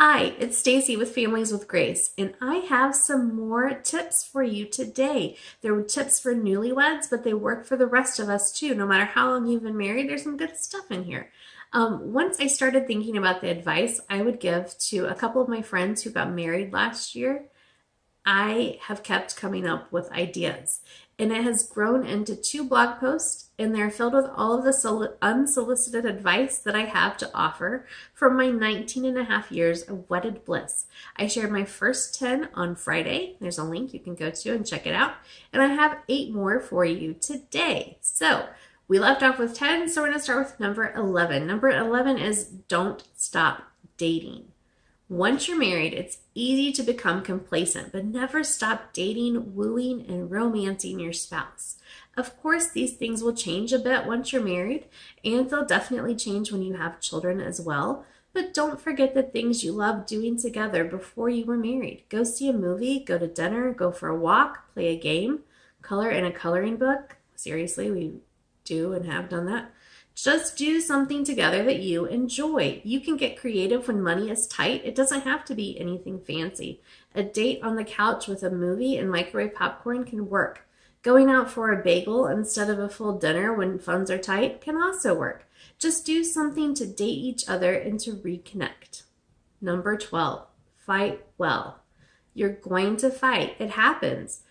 Hi, it's Stacy with Families with Grace, and I have some more tips for you today. There were tips for newlyweds, but they work for the rest of us too. No matter how long you've been married, there's some good stuff in here. Once I started thinking about the advice I would give to a couple of my friends who got married last year, I have kept coming up with ideas. And it has grown into 2 blog posts, and they're filled with all of the unsolicited advice that I have to offer from my 19 and a half years of wedded bliss. I shared my first 10 on Friday. There's a link you can go to and check it out. And I have 8 more for you today. So we left off with 10, so we're going to start with number 11. Number 11 is don't stop dating. Once you're married, it's easy to become complacent, but never stop dating, wooing, and romancing your spouse. Of course, these things will change a bit once you're married, and they'll definitely change when you have children as well. But don't forget the things you loved doing together before you were married. Go see a movie, go to dinner, go for a walk, play a game, color in a coloring book. Seriously, we do and have done that. Just do something together that you enjoy. You can get creative when money is tight. It doesn't have to be anything fancy. A date on the couch with a movie and microwave popcorn can work. Going out for a bagel instead of a full dinner when funds are tight can also work. Just do something to date each other and to reconnect. Number 12, fight well. You're going to fight. It happens.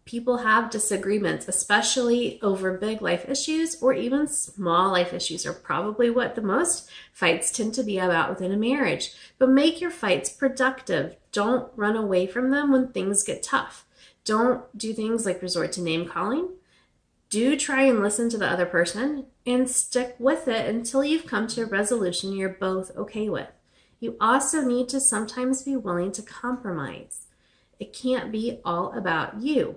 People have disagreements, especially over big life issues, or even small life issues are probably what the most fights tend to be about within a marriage. But make your fights productive. Don't run away from them when things get tough. Don't do things like resort to name calling. Do try and listen to the other person and stick with it until you've come to a resolution you're both okay with. You also need to sometimes be willing to compromise. It can't be all about you.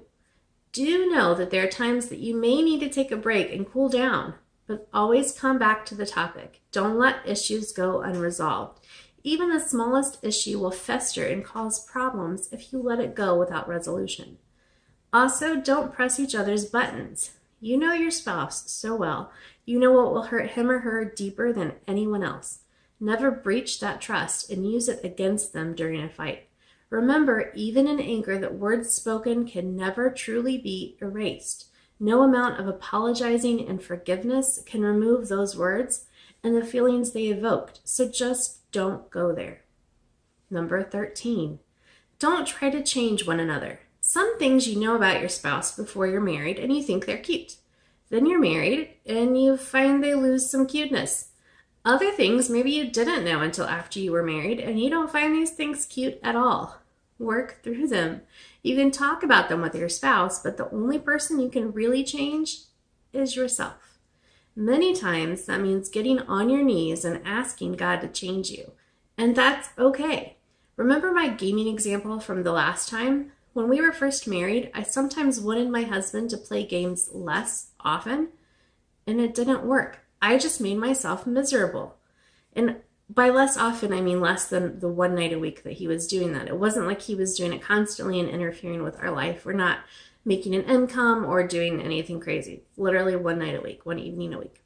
Do know that there are times that you may need to take a break and cool down, but always come back to the topic. Don't let issues go unresolved. Even the smallest issue will fester and cause problems if you let it go without resolution. Also, don't press each other's buttons. You know your spouse so well. You know what will hurt him or her deeper than anyone else. Never breach that trust and use it against them during a fight. Remember, even in anger, that words spoken can never truly be erased. No amount of apologizing and forgiveness can remove those words and the feelings they evoked, so just don't go there. Number 13, don't try to change one another. Some things you know about your spouse before you're married and you think they're cute. Then you're married and you find they lose some cuteness. Other things maybe you didn't know until after you were married and you don't find these things cute at all. Work through them. You can talk about them with your spouse, but the only person you can really change is yourself. Many times that means getting on your knees and asking God to change you. And that's okay. Remember my gaming example from the last time? When we were first married, I sometimes wanted my husband to play games less often, and it didn't work. I just made myself miserable. And by less often, I mean less than the one night a week that he was doing that. It wasn't like he was doing it constantly and interfering with our life. We're not making an income or doing anything crazy. Literally one night a week, one evening a week.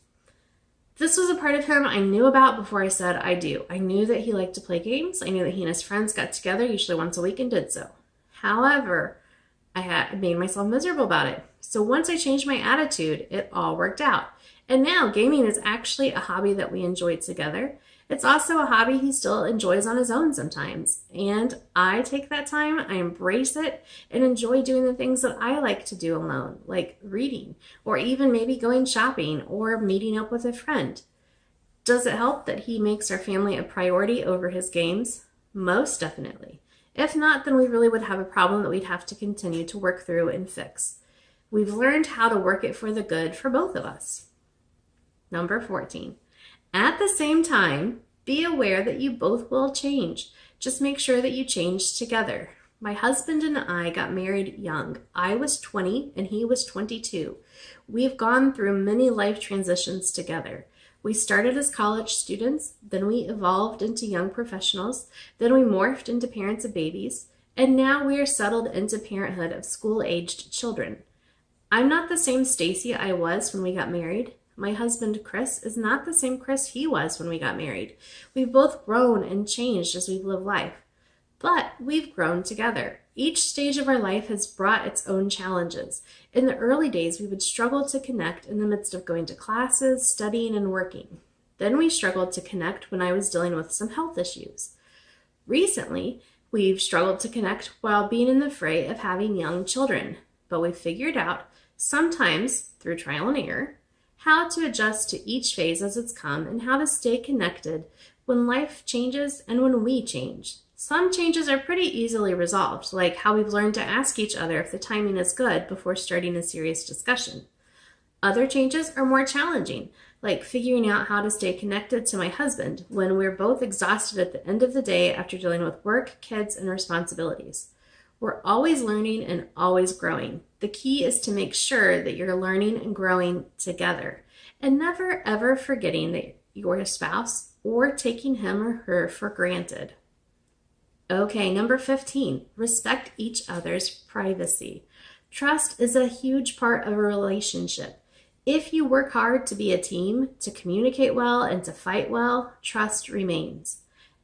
This was a part of him I knew about before I said I do. I knew that he liked to play games. I knew that he and his friends got together usually once a week and did so. However, I had made myself miserable about it. So once I changed my attitude, it all worked out. And now gaming is actually a hobby that we enjoy together. It's also a hobby he still enjoys on his own sometimes. And I take that time, I embrace it, and enjoy doing the things that I like to do alone, like reading, or even maybe going shopping or meeting up with a friend. Does it help that he makes our family a priority over his games? Most definitely. If not, then we really would have a problem that we'd have to continue to work through and fix. We've learned how to work it for the good for both of us. Number 14. At the same time, be aware that you both will change. Just make sure that you change together. My husband and I got married young. I was 20 and he was 22. We've gone through many life transitions together. We started as college students, then we evolved into young professionals, then we morphed into parents of babies, and now we are settled into parenthood of school-aged children. I'm not the same Stacy I was when we got married. My husband, Chris, is not the same Chris he was when we got married. We've both grown and changed as we've lived life. But we've grown together. Each stage of our life has brought its own challenges. In the early days, we would struggle to connect in the midst of going to classes, studying, and working. Then we struggled to connect when I was dealing with some health issues. Recently, we've struggled to connect while being in the fray of having young children. But we've figured out, sometimes through trial and error, how to adjust to each phase as it's come and how to stay connected when life changes and when we change. Some changes are pretty easily resolved, like how we've learned to ask each other if the timing is good before starting a serious discussion. Other changes are more challenging, like figuring out how to stay connected to my husband when we're both exhausted at the end of the day after dealing with work, kids, and responsibilities. We're always learning and always growing. The key is to make sure that you're learning and growing together, and never ever forgetting that you're a spouse or taking him or her for granted. Okay, number 15, respect each other's privacy. Trust is a huge part of a relationship. If you work hard to be a team, to communicate well, and to fight well, trust remains.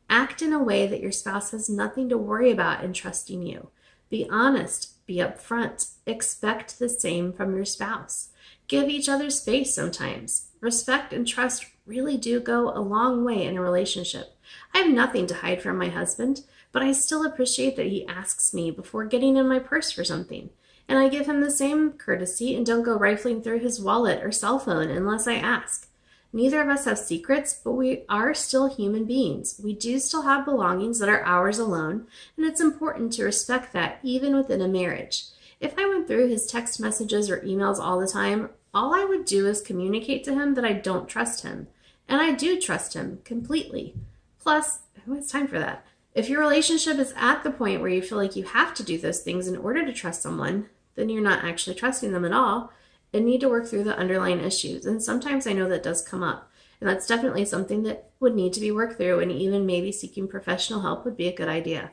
Act in a way that your spouse has nothing to worry about in trusting you. Be honest, be upfront, expect the same from your spouse. Give each other space sometimes. Respect and trust really do go a long way in a relationship. I have nothing to hide from my husband, but I still appreciate that he asks me before getting in my purse for something. And I give him the same courtesy and don't go rifling through his wallet or cell phone unless I ask. Neither of us have secrets, but we are still human beings. We do still have belongings that are ours alone, and it's important to respect that even within a marriage. If I went through his text messages or emails all the time, all I would do is communicate to him that I don't trust him. And I do trust him completely. Plus, who has time for that? If your relationship is at the point where you feel like you have to do those things in order to trust someone, then you're not actually trusting them at all and need to work through the underlying issues. And sometimes I know that does come up. And that's definitely something that would need to be worked through, and even maybe seeking professional help would be a good idea.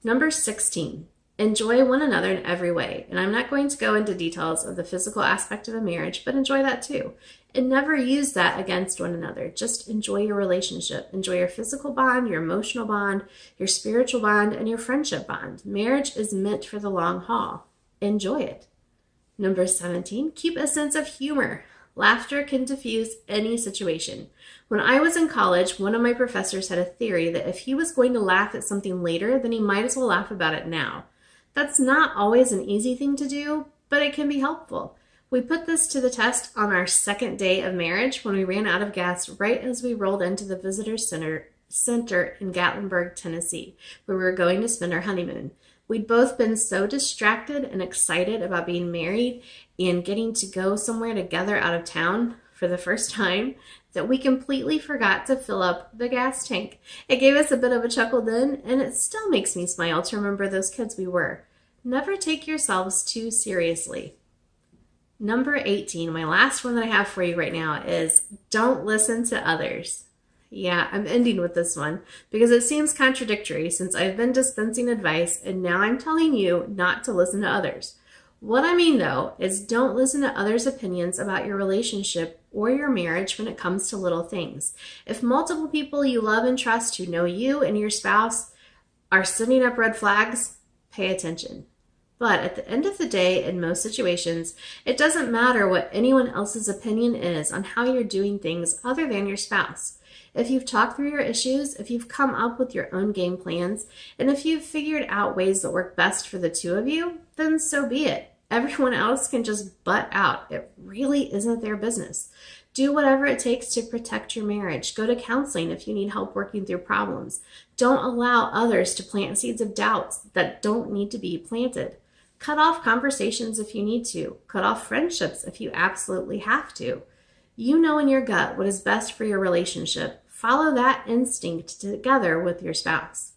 Number 16, enjoy one another in every way. And I'm not going to go into details of the physical aspect of a marriage, but enjoy that too. And never use that against one another. Just enjoy your relationship. Enjoy your physical bond, your emotional bond, your spiritual bond, and your friendship bond. Marriage is meant for the long haul. Enjoy it. Number 17, keep a sense of humor. Laughter can diffuse any situation. When I was in college, one of my professors had a theory that if he was going to laugh at something later, then he might as well laugh about it now. That's not always an easy thing to do, but it can be helpful. We put this to the test on our second day of marriage when we ran out of gas right as we rolled into the visitor center in Gatlinburg, Tennessee, where we were going to spend our honeymoon. We'd both been so distracted and excited about being married and getting to go somewhere together out of town for the first time that we completely forgot to fill up the gas tank. It gave us a bit of a chuckle then, and it still makes me smile to remember those kids we were. Never take yourselves too seriously. Number 18, my last one that I have for you right now is don't listen to others. Yeah, I'm ending with this one because it seems contradictory since I've been dispensing advice and now I'm telling you not to listen to others. What I mean though is don't listen to others' opinions about your relationship or your marriage when it comes to little things. If multiple people you love and trust who know you and your spouse are sending up red flags, pay attention. But at the end of the day, in most situations, it doesn't matter what anyone else's opinion is on how you're doing things other than your spouse. If you've talked through your issues, if you've come up with your own game plans, and if you've figured out ways that work best for the two of you, then so be it. Everyone else can just butt out. It really isn't their business. Do whatever it takes to protect your marriage. Go to counseling if you need help working through problems. Don't allow others to plant seeds of doubts that don't need to be planted. Cut off conversations if you need to. Cut off friendships if you absolutely have to. You know in your gut what is best for your relationship. Follow that instinct together with your spouse.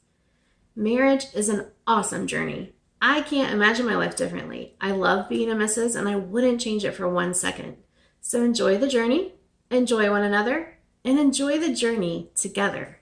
Marriage is an awesome journey. I can't imagine my life differently. I love being a missus and I wouldn't change it for 1 second. So enjoy the journey, enjoy one another, and enjoy the journey together.